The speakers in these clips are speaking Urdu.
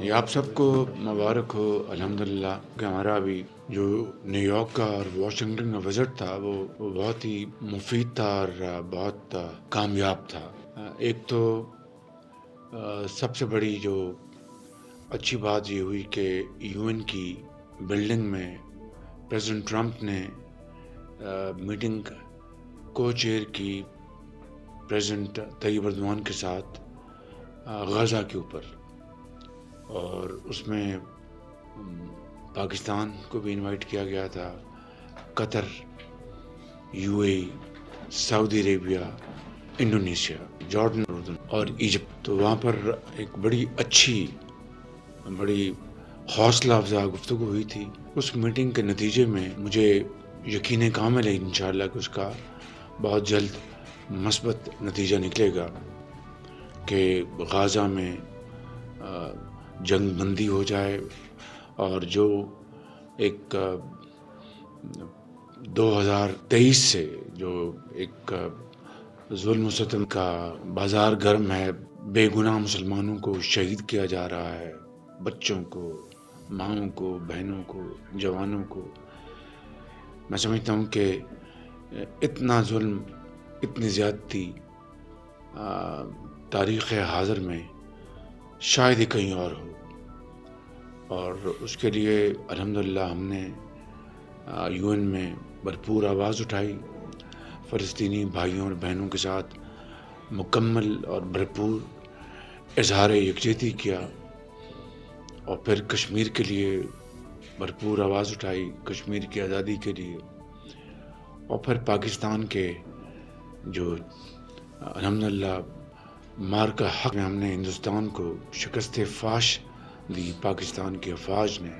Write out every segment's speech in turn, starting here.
یہ آپ سب کو مبارک ہو الحمدللہ کہ ہمارا ابھی جو نیو یارک کا اور واشنگٹن کا وزٹ تھا وہ بہت ہی مفید تھا اور بہت کامیاب تھا۔ ایک تو سب سے بڑی جو اچھی بات یہ ہوئی کہ یو این کی بلڈنگ میں پریزیڈنٹ ٹرمپ نے میٹنگ کو چیئر کی پریزیڈنٹ طیب اردوان کے ساتھ غزہ کے اوپر، اور اس میں پاکستان کو بھی انوائٹ کیا گیا تھا، Qatar, U A E, Saudi Arabia, Indonesia, Jordan, اردن اور ایجپٹ۔ تو وہاں پر ایک بڑی اچھی، بڑی حوصلہ افزا گفتگو ہوئی تھی۔ اس میٹنگ کے نتیجے میں مجھے یقین کامل ہے انشاءاللہ کہ اس کا بہت جلد مثبت نتیجہ نکلے گا کہ غزہ میں جنگ بندی ہو جائے، اور جو ایک 2023 سے جو ایک ظلم و ستم کا بازار گرم ہے، بے گناہ مسلمانوں کو شہید کیا جا رہا ہے، بچوں کو، ماؤں کو، بہنوں کو، جوانوں کو۔ میں سمجھتا ہوں کہ اتنا ظلم، اتنی زیادتی تاریخ حاضر میں شاید ہی کہیں اور ہو، اور اس کے لیے الحمدللہ ہم نے یو این میں بھرپور آواز اٹھائی، فلسطینی بھائیوں اور بہنوں کے ساتھ مکمل اور بھرپور اظہار یکجہتی کیا، اور پھر کشمیر کے لیے بھرپور آواز اٹھائی، کشمیر کی آزادی کے لیے، اور پھر پاکستان کے جو الحمدللہ مار کا حق میں ہم نے ہندوستان کو شکست فاش دی، پاکستان کی افواج نے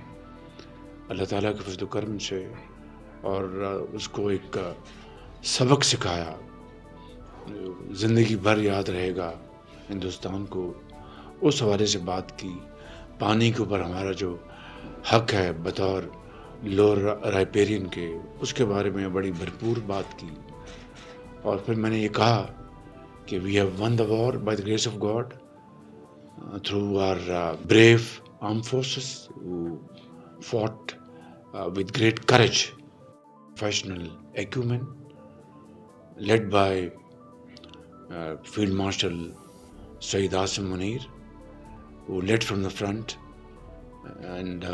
اللہ تعالیٰ کے فضل و کرم سے، اور اس کو ایک سبق سکھایا، زندگی بھر یاد رہے گا ہندوستان کو۔ اس حوالے سے بات کی، پانی کے اوپر ہمارا جو حق ہے بطور لوور رائپیرین کے، اس کے بارے میں بڑی بھرپور بات کی، اور پھر میں نے یہ کہا کہ we have won the war by the grace of God through our brave armed forces who fought with great courage, professional acumen, led by Field Marshal Saeed Asim Munir, who led from the front, and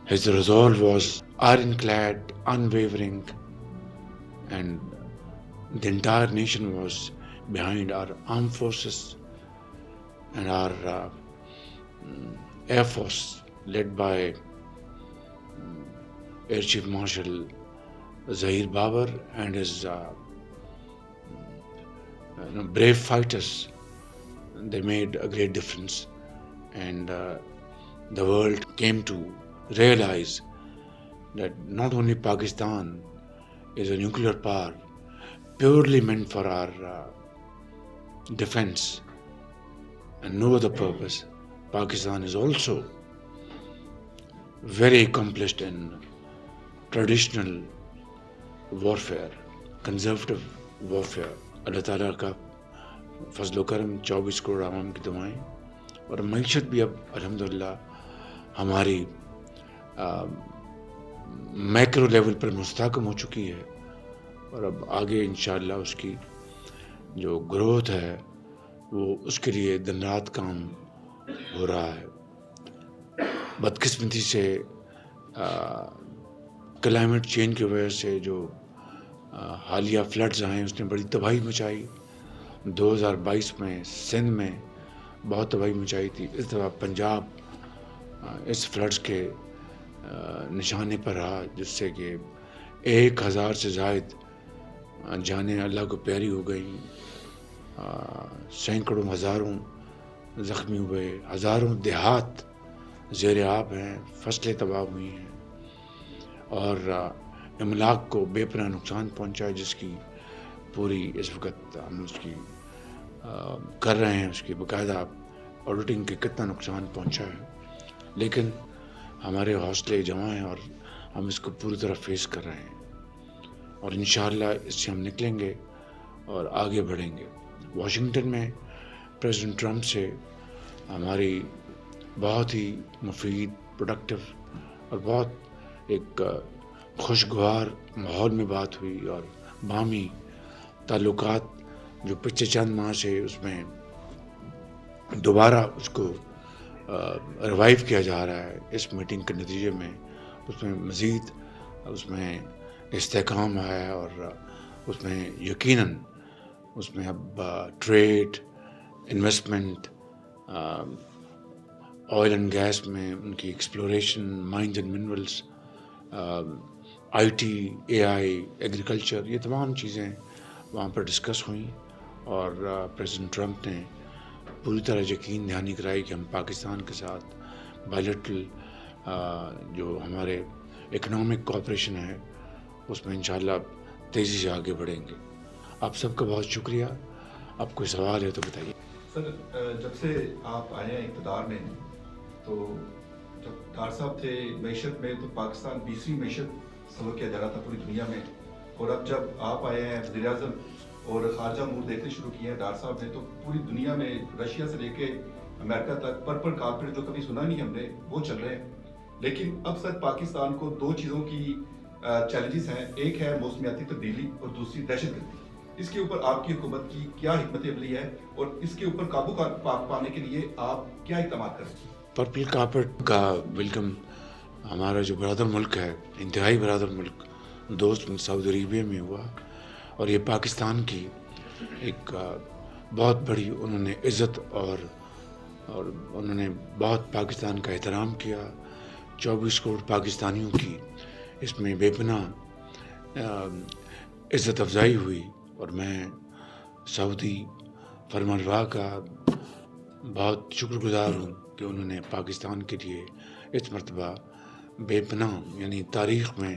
his resolve was ironclad, unwavering, and the entire nation was behind our armed forces and our Air Force, led by Air Chief Marshal Zahir Babar and his brave fighters. They made a great difference, and the world came to realize that not only Pakistan is a nuclear power purely meant for our defense and no other purpose. Pakistan is also very accomplished in traditional warfare, conservative warfare. اللہ تعالیٰ کا فضل و کرم، 24 کروڑ عوام کی دعائیں، اور معیشت بھی اب الحمدللہ ہماری میکرو لیول پر مستحکم ہو چکی ہے، اور اب آگے انشاءاللہ اس کی جو گروتھ ہے وہ اس کے لیے دن رات کام ہو رہا ہے۔ بدقسمتی سے کلائمیٹ چینج کی وجہ سے جو حالیہ فلڈز آئے اس نے بڑی تباہی مچائی۔ 2022 میں سندھ میں بہت تباہی مچائی تھی، اس دفعہ پنجاب اس فلڈز کے نشانے پر رہا، جس سے کہ 1000 سے زائد جانیں اللہ کو پیاری ہو گئیں، سینکڑوں ہزاروں زخمی ہوئے، ہزاروں دیہات زیر آب ہیں، فصلیں تباہ ہوئی ہیں، اور املاک کو بے پناہ نقصان پہنچا ہے، جس کی پوری اس وقت ہم اس کی کر رہے ہیں، اس کی باقاعدہ آڈیٹنگ کے کتنا نقصان پہنچا ہے، لیکن ہمارے حوصلے جمع ہیں اور ہم اس کو پوری طرح فیس کر رہے ہیں، اور انشاءاللہ اس سے ہم نکلیں گے اور آگے بڑھیں گے۔ واشنگٹن میں پریزیڈنٹ ٹرمپ سے ہماری بہت ہی مفید، پروڈکٹیو اور بہت ایک خوشگوار ماحول میں بات ہوئی، اور باہمی تعلقات جو پچھلے چند ماہ سے اس میں دوبارہ اس کو ریوائیو کیا جا رہا ہے اس میٹنگ کے نتیجے میں، اس میں مزید اس میں استحکام آیا، اور اس میں یقیناً اس میں اب trade, investment, oil and gas میں ان کی exploration, mines and minerals, I T, A I, agriculture, یہ تمام چیزیں وہاں پر ڈسکس ہوئیں، اور پریزیڈنٹ ٹرمپ نے پوری طرح یقین دہانی کرائی کہ ہم پاکستان کے ساتھ بائیلیٹرل جو ہمارے اکنامک کوآپریشن ہے اس میں انشاءاللہ تیزی سے آگے بڑھیں گے۔ آپ سب کا بہت شکریہ۔ اب کوئی سوال ہے تو بتائیے۔ سر، جب سے آپ آئے ہیں اقتدار میں، تو جب ڈار صاحب تھے معیشت میں تو پاکستان 20ویں معیشت سلو کیا جا رہا تھا پوری دنیا میں، اور اب جب آپ آئے ہیں وزیر اعظم اور خارجہ امور دیکھنے شروع کیے ہیں ڈار صاحب نے، تو پوری دنیا میں رشیا سے لے کے امریکہ تک پرپل کارپیٹ جو کبھی سنا نہیں ہم نے وہ چل رہے ہیں۔ لیکن اب سر پاکستان کو دو چیزوں کی چیلنجز ہیں، ایک ہے موسمیاتی تبدیلی اور دوسری دہشت گردی۔ اس کے اوپر آپ کی حکومت کی کیا حکمت عملی ہے، اور اس کے اوپر قابو پانے کے لیے آپ کیا اقدامات کریں گے؟ پرپل کارپٹ کا ویلکم ہمارا جو برادر ملک ہے، انتہائی برادر ملک دوست سعودی عربیہ میں ہوا، اور یہ پاکستان کی ایک بہت بڑی انہوں نے عزت اور انہوں نے بہت پاکستان کا احترام کیا۔ 24 کروڑ پاکستانیوں کی اس میں بے پناہ عزت افزائی ہوئی، اور میں سعودی فرمانروا کا بہت شکر گزار ہوں کہ انہوں نے پاکستان کے لیے اس مرتبہ بے پناہ، یعنی تاریخ میں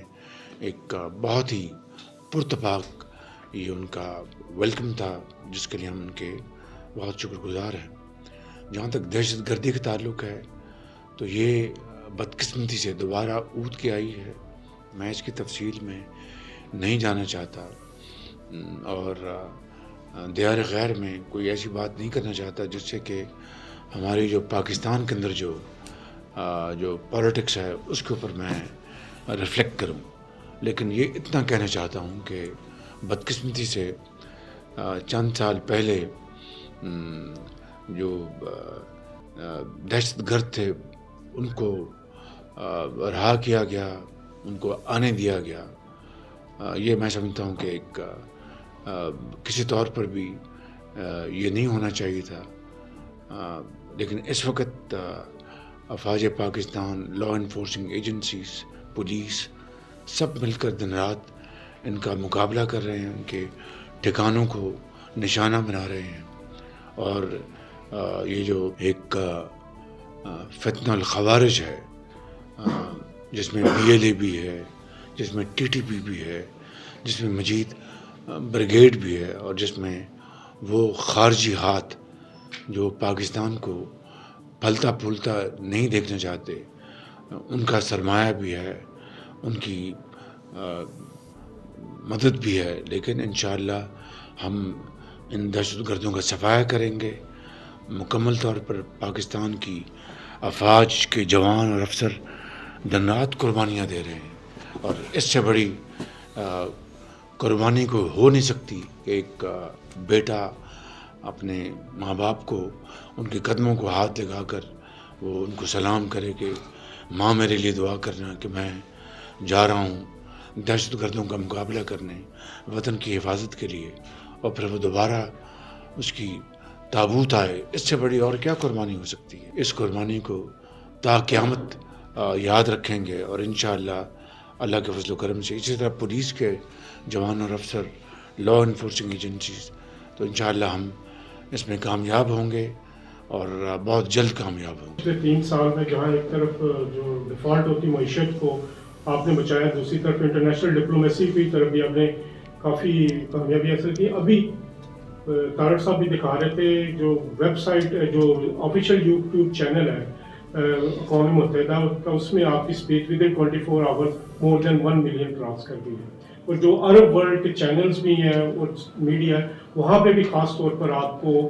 ایک بہت ہی پرتپاک یہ ان کا ویلکم تھا، جس کے لیے ہم ان کے بہت شکر گزار ہیں۔ جہاں تک دہشت گردی کا تعلق ہے تو یہ بدقسمتی سے دوبارہ اود کے آئی ہے۔ میں اس کی تفصیل میں نہیں جانا چاہتا، اور دیار غیر میں کوئی ایسی بات نہیں کرنا چاہتا جس سے کہ ہماری جو پاکستان کے اندر جو پالیٹکس ہے اس کے اوپر میں ریفلیکٹ کروں۔ لیکن یہ اتنا کہنا چاہتا ہوں کہ بدقسمتی سے چند سال پہلے جو دہشت گرد تھے ان کو رہا کیا گیا، ان کو آنے دیا گیا۔ یہ میں سمجھتا ہوں کہ ایک کسی طور پر بھی یہ نہیں ہونا چاہیے تھا، لیکن اس وقت افواج Pakistan, law enforcing agencies, police سب مل کر دن رات ان کا مقابلہ کر رہے ہیں، ان کے ٹھکانوں کو نشانہ بنا رہے ہیں، اور یہ جو ایک فتنہ الخوارج ہے جس میں BLA بھی ہے، جس میں TTP بھی ہے، جس میں مجید بریگیڈ بھی ہے، اور جس میں وہ خارجی ہاتھ جو پاکستان کو پھلتا پھولتا نہیں دیکھنا چاہتے، ان کا سرمایہ بھی ہے، ان کی مدد بھی ہے۔ لیکن انشاءاللہ ہم ان دہشت گردوں کا صفایا کریں گے۔ مکمل طور پر پاکستان کی افواج کے جوان اور افسر دن رات قربانیاں دے رہے ہیں، اور اس سے بڑی قربانی کو ہو نہیں سکتی کہ ایک بیٹا اپنے ماں باپ کو ان کے قدموں کو ہاتھ لگا کر وہ ان کو سلام کرے کہ ماں میرے لیے دعا کرنا کہ میں جا رہا ہوں دہشت گردوں کا مقابلہ کرنے، وطن کی حفاظت کے لیے، اور پھر وہ دوبارہ اس کی تابوت آئے۔ اس سے بڑی اور کیا قربانی ہو سکتی ہے؟ اس قربانی کو تا قیامت یاد رکھیں گے، اور انشاءاللہ اللہ کے فضل و کرم سے اسی طرح پولیس کے جوان اور افسر، لا انفورسنگ ایجنسیز، تو انشاءاللہ ہم اس میں کامیاب ہوں گے، اور بہت جلد کامیاب ہوں گے۔ پچھلے 3 سال میں جہاں ایک طرف جو ڈیفالٹ ہوتی معیشت کو آپ نے بچایا، دوسری طرف انٹرنیشنل ڈپلومیسی کی طرف بھی آپ نے کافی کامیابی حاصل کی۔ ابھی طارق صاحب بھی دکھا رہے تھے جو ویب سائٹ، جو آفیشیل یوٹیوب چینل ہے اقوام متحدہ کا، اس میں آپ کی speech with in 24 hours more than 1 million cross کر گئی ہے، اور جو عرب ورلڈ کے چینلز بھی ہیں اور میڈیا ہے وہاں پہ بھی خاص طور پر آپ کو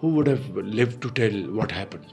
who would have lived to tell what happened।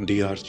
DRC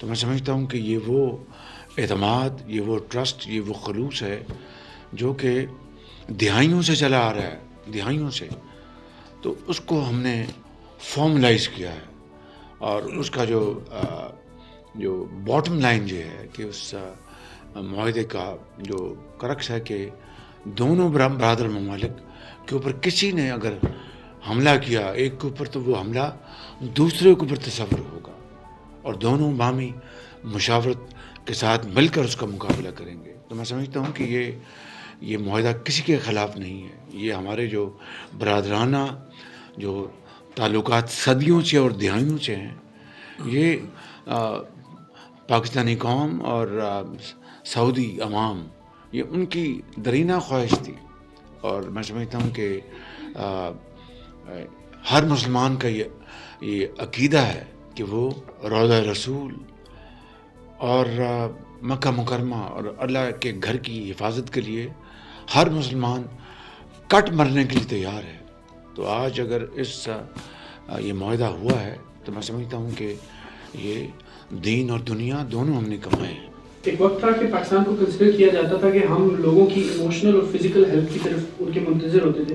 تو میں سمجھتا ہوں کہ یہ وہ اعتماد، یہ وہ ٹرسٹ، یہ وہ خلوص ہے جو کہ دہائیوں سے چلا آ رہا ہے، دہائیوں سے. تو اس کو ہم نے فارملائز کیا ہے، اور اس کا جو باٹم لائن یہ ہے کہ اس معاہدے کا جو کرکس ہے کہ دونوں برادر ممالک کے اوپر کسی نے اگر حملہ کیا ایک کے اوپر، تو وہ حملہ دوسرے کے اوپر تصور ہوگا، اور دونوں باہمی مشاورت کے ساتھ مل کر اس کا مقابلہ کریں گے. تو میں سمجھتا ہوں کہ یہ معاہدہ کسی کے خلاف نہیں ہے. یہ ہمارے جو برادرانہ جو تعلقات صدیوں سے اور دہائیوں سے ہیں، یہ پاکستانی قوم اور سعودی عوام، یہ ان کی درینہ خواہش تھی. اور میں سمجھتا ہوں کہ ہر مسلمان کا یہ عقیدہ ہے کہ وہ روضہ رسول اور مکہ مکرمہ اور اللہ کے گھر کی حفاظت کے لیے ہر مسلمان کٹ مرنے کے لیے تیار ہے. تو آج اگر یہ معاہدہ ہوا ہے تو میں سمجھتا ہوں کہ یہ دین اور دنیا دونوں ہم نے کمائے ہیں. ایک وقت تھا کہ پاکستان کو کنسیڈر کیا جاتا تھا کہ ہم لوگوں کی ایموشنل اور فزیکل ہیلتھ کی طرف ان کے منتظر ہوتے تھے.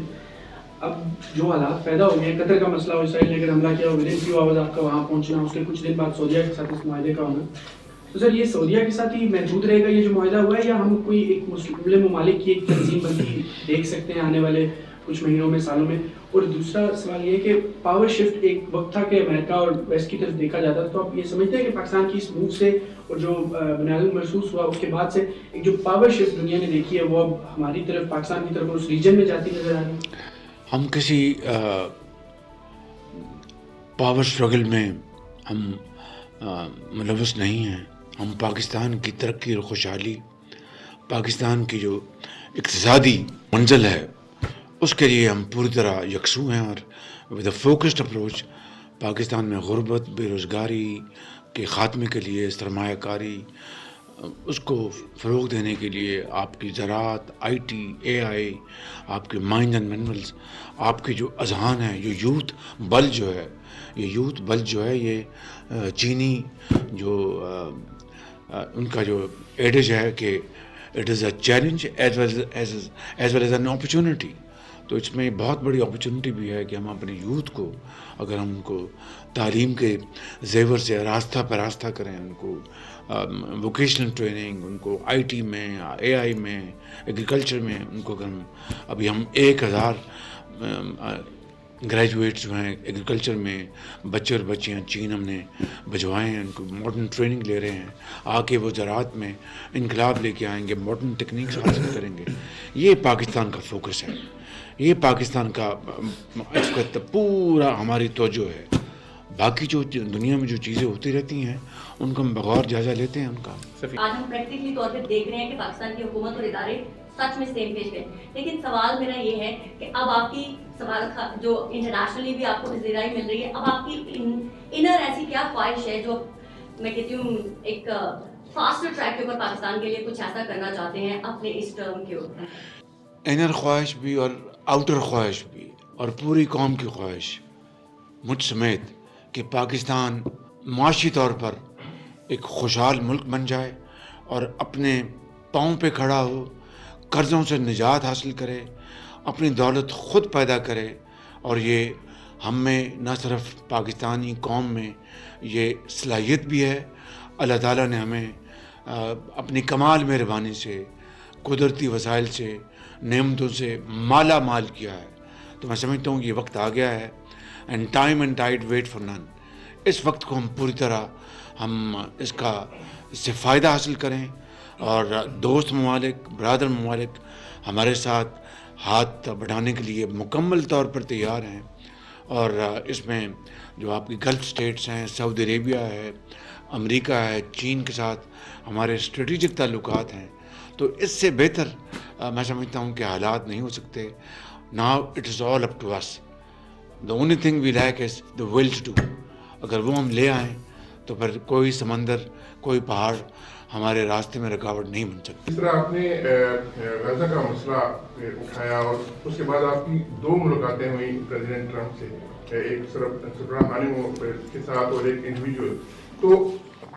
اب جو حالات پیدا ہو گئے، قطر کا مسئلہ ہو، اسرائیل نے اگر حملہ کیا، ودن فیو آورز آپ کا وہاں پہنچنا، اس کے کچھ دن بعد سعودیہ کے ساتھ اس معاہدے کا ہونا، تو سر یہ سعودیہ کے ساتھ ہی محدود رہے گا یہ جو معاہدہ ہوا ہے، یا ہم کوئی ایک مسلم ممالک کی ایک تنظیم بندی دیکھ سکتے ہیں آنے والے کچھ مہینوں میں، سالوں میں؟ اور دوسرا سوال یہ ہے کہ پاور شفٹ ایک وقت تھا کہ امریکہ اور ویسٹ کی طرف دیکھا جاتا تھا، تو آپ یہ سمجھتے ہیں کہ پاکستان کی اس موو سے اور جو بنیادی محسوس ہوا اس کے بعد سے ایک جو پاور شفٹ دنیا نے دیکھی ہے وہ اب ہماری طرف، پاکستان کی طرف اس ریجن میں جاتی نظر آ رہی ہے؟ ہم کسی پاور اسٹرگل میں ہم ملوث نہیں ہیں. ہم پاکستان کی ترقی اور خوشحالی، پاکستان کی جو اقتصادی منزل ہے، اس کے لیے ہم پوری طرح یکسو ہیں، اور with a focused approach Pakistan میں غربت، بے روزگاری کے خاتمے کے لیے، سرمایہ کاری، اس کو فروغ دینے کے لیے آپ کی زراعت، آئی ٹی، اے آئی، آپ کے مائنز اینڈ منرلز، آپ کے جو اذہان ہیں، جو یوتھ بل جو ہے یہ چینی جو ان کا جو ایڈج ہے کہ it is a challenge as well as an opportunity. تو اس میں بہت بڑی اپرچونٹی بھی ہے کہ ہم اپنے یوتھ کو، اگر ہم ان کو تعلیم کے زیور سے راستہ پہ راستہ کریں، ان کو ووکیشنل ٹریننگ، ان کو آئی ٹی میں، اے آئی میں، ایگریکلچر میں، ان کو اگر ابھی ہم 1000 گریجویٹس جو ہیں ایگریکلچر میں، بچے اور بچیاں چین ہم نے بھجوائے ہیں، ان کو ماڈرن ٹریننگ لے رہے ہیں، آ کے وہ زراعت میں انقلاب لے کے آئیں گے، ماڈرن ٹیکنیکس حاصل کریں گے. یہ پاکستان کا فوکس ہے، یہ پاکستان کا اس وقت پورا ہماری توجہ ہے. باقی جو دنیا میں جو چیزیں ہوتی رہتی ہیں ان کو ہم بغور جائزہ لیتے ہیں ان کا. آج ہم پریکٹیکلی طور پہ دیکھ رہے ہیں کہ پاکستان کی حکومت اور ادارے سچ میں سیم پیج پہ. لیکن سوال میرا یہ ہے کہ اب آپ کی سوال جو انٹرنیشنلی بھی آپ کو پذیرائی مل رہی ہے، اب آپ کی انر ایسی کیا خواہش ہے جو میں کہتی ہوں ایک فاسٹر ٹریک کے اوپر پاکستان کے لیے کچھ ایسا کرنا چاہتے ہیں اپنے اس ٹرم کے اوپر؟ انر خواہش بھی اور آؤٹر خواہش بھی، اور پوری قوم کی خواہش مجھ سمیت کہ پاکستان معاشی طور پر ایک خوشحال ملک بن جائے اور اپنے پاؤں پہ کھڑا ہو، قرضوں سے نجات حاصل کرے، اپنی دولت خود پیدا کرے. اور یہ ہم میں نہ صرف پاکستانی قوم میں یہ صلاحیت بھی ہے، اللہ تعالیٰ نے ہمیں اپنی کمال مہربانی سے، قدرتی وسائل سے، نعمتوں سے مالا مال کیا ہے. تو میں سمجھتا ہوں کہ یہ وقت آ گیا ہے، and time and tide wait for none. اس وقت کو ہم پوری طرح ہم اس سے فائدہ حاصل کریں، اور دوست ممالک، برادر ممالک ہمارے ساتھ ہاتھ بڑھانے کے لیے مکمل طور پر تیار ہیں. اور اس میں جو آپ کی گلف اسٹیٹس ہیں، سعودی عربیہ ہے، امریکہ ہے، چین کے ساتھ ہمارے اسٹریٹجک تعلقات ہیں. تو اس سے بہتر میں سمجھتا ہوں کہ حالات نہیں ہو سکتے. Now it is all up to us. The only thing we lack is the will to do. اگر وہ ہم لے آئیں تو پھر کوئی سمندر، کوئی پہاڑ ہمارے راستے میں رکاوٹ نہیں بن سکتی. اس طرح آپ نے غزہ کا مسئلہ اٹھایا، اور اس کے بعد آپ کی 2 ملاقاتیں ہوئیں پریزیڈنٹ ٹرمپ سے، ایک صرف سپرا خانم کے ساتھ اور ایک انڈیویجول. تو